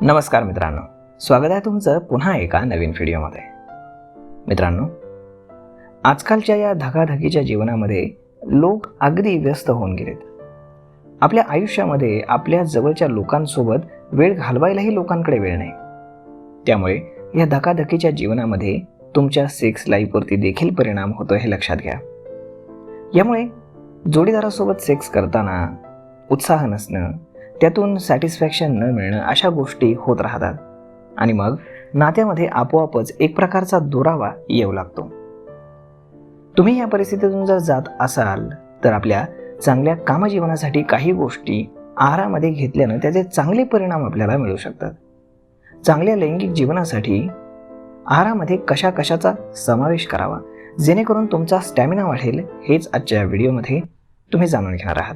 नमस्कार मित्रांनो, स्वागत आहे तुमचं पुन्हा एका नवीन व्हिडिओमध्ये. मित्रांनो, आजकालच्या या धकाधकीच्या जीवनामध्ये लोक अगदी व्यस्त होऊन गेलेत. आपल्या आयुष्यामध्ये आपल्या जवळच्या लोकांसोबत वेळ घालवायलाही लोकांकडे वेळ नाही. त्यामुळे या धकाधकीच्या जीवनामध्ये तुमच्या सेक्स लाईफवरती देखील परिणाम होतो हे लक्षात घ्या. यामुळे जोडीदारासोबत सेक्स करताना उत्साह नसणं, त्यातून सॅटिस्फॅक्शन न मिळणं अशा गोष्टी होत राहतात आणि मग नात्यामध्ये आपोआपच एक प्रकारचा दुरावा येऊ लागतो. तुम्ही या परिस्थितीतून जर जात असाल तर आपल्या चांगल्या कामजीवनासाठी काही गोष्टी आहारामध्ये घेतल्यानं त्याचे चांगले परिणाम आपल्याला मिळू शकतात. चांगल्या लैंगिक जीवनासाठी आहारामध्ये कशाचा समावेश करावा जेणेकरून तुमचा स्टॅमिना वाढेल, हेच आजच्या व्हिडिओमध्ये तुम्ही जाणून घेणार आहात.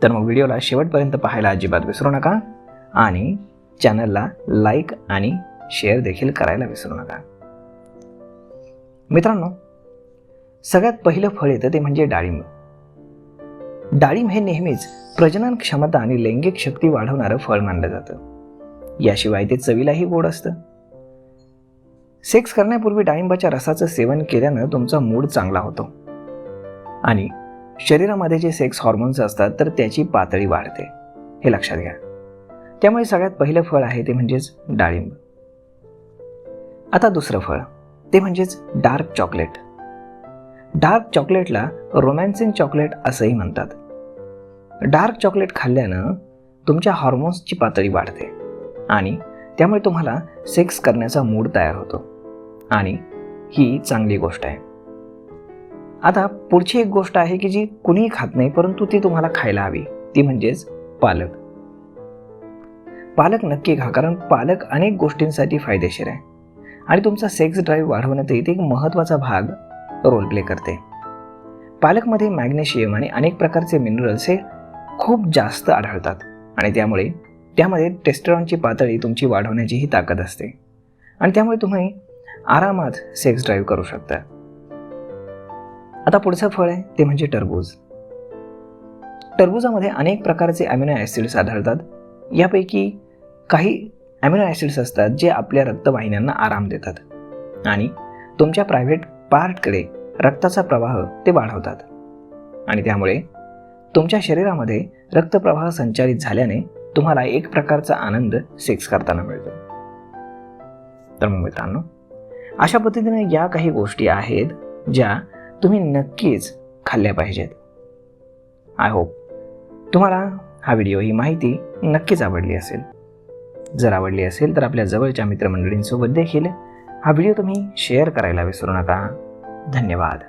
तर मग व्हिडिओला शेवटपर्यंत पाहायला अजिबात विसरू नका आणि चॅनलला लाईक आणि शेअर देखील करायला विसरू नका. मित्रांनो, सगळ्यात पहिलं फळ येतं ते म्हणजे डाळिंब. डाळिंब हे नेहमीच प्रजनन क्षमता आणि लैंगिक शक्ती वाढवणारं फळ मानलं जातं. याशिवाय ते चवीलाही गोड असतं. सेक्स करण्यापूर्वी डाळिंबाच्या रसाचं सेवन केल्यानं तुमचा मूड चांगला होतो आणि शरीरामध्ये जे सेक्स हॉर्मोन्स असतात तर त्याची पातळी वाढते, हे लक्षात घ्या. त्यामुळे सगळ्यात पहिलं फळ आहे ते म्हणजेच डाळिंब. आता दुसरं फळ ते म्हणजेच डार्क चॉकलेट. डार्क चॉकलेटला रोमॅन्सिंग चॉकलेट असंही म्हणतात. डार्क चॉकलेट खाल्ल्यानं तुमच्या हॉर्मोन्सची पातळी वाढते आणि त्यामुळे तुम्हाला सेक्स करण्याचा मूड तयार होतो आणि ही चांगली गोष्ट आहे. आता पुढची एक गोष्ट आहे की जी कुणीही खात नाही परंतु ती तुम्हाला खायला हवी, ती म्हणजेच पालक. पालक नक्की खा, कारण पालक अनेक गोष्टींसाठी फायदेशीर आहे आणि तुमचा सेक्स ड्राईव्ह वाढवण्यातही ते एक महत्त्वाचा भाग रोल प्ले करते. पालकमध्ये मॅग्नेशियम आणि अनेक प्रकारचे मिनरल्स हे खूप जास्त आढळतात आणि त्यामुळे त्यामध्ये टेस्टोस्टेरॉनची पातळी तुमची वाढवण्याचीही ताकद असते आणि त्यामुळे तुम्ही आरामात सेक्स ड्राईव्ह करू शकता. आता पुढचं फळ आहे ते म्हणजे टरबूज. टरबुजामध्ये अनेक प्रकारचे अमिनो ॲसिड्स आढळतात. यापैकी काही अमिनो ॲसिड्स असतात जे आपल्या रक्तवाहिन्यांना आराम देतात आणि तुमच्या प्रायव्हेट पार्टकडे रक्ताचा प्रवाह ते वाढवतात आणि त्यामुळे तुमच्या शरीरामध्ये रक्तप्रवाह संचालित झाल्याने तुम्हाला एक प्रकारचा आनंद सेक्स करताना मिळतो. तर मग मित्रांनो, अशा पद्धतीने या काही गोष्टी आहेत ज्या तुम्ही नक्कीच खाल्ल्या पाहिजेत. आय होप तुम्हाला हा व्हिडिओ, ही माहिती नक्कीच आवडली असेल. जर आवडली असेल तर आपल्या जवळच्या मित्रमंडळींसोबत देखील हा व्हिडिओ तुम्ही शेअर करायला विसरू नका. धन्यवाद.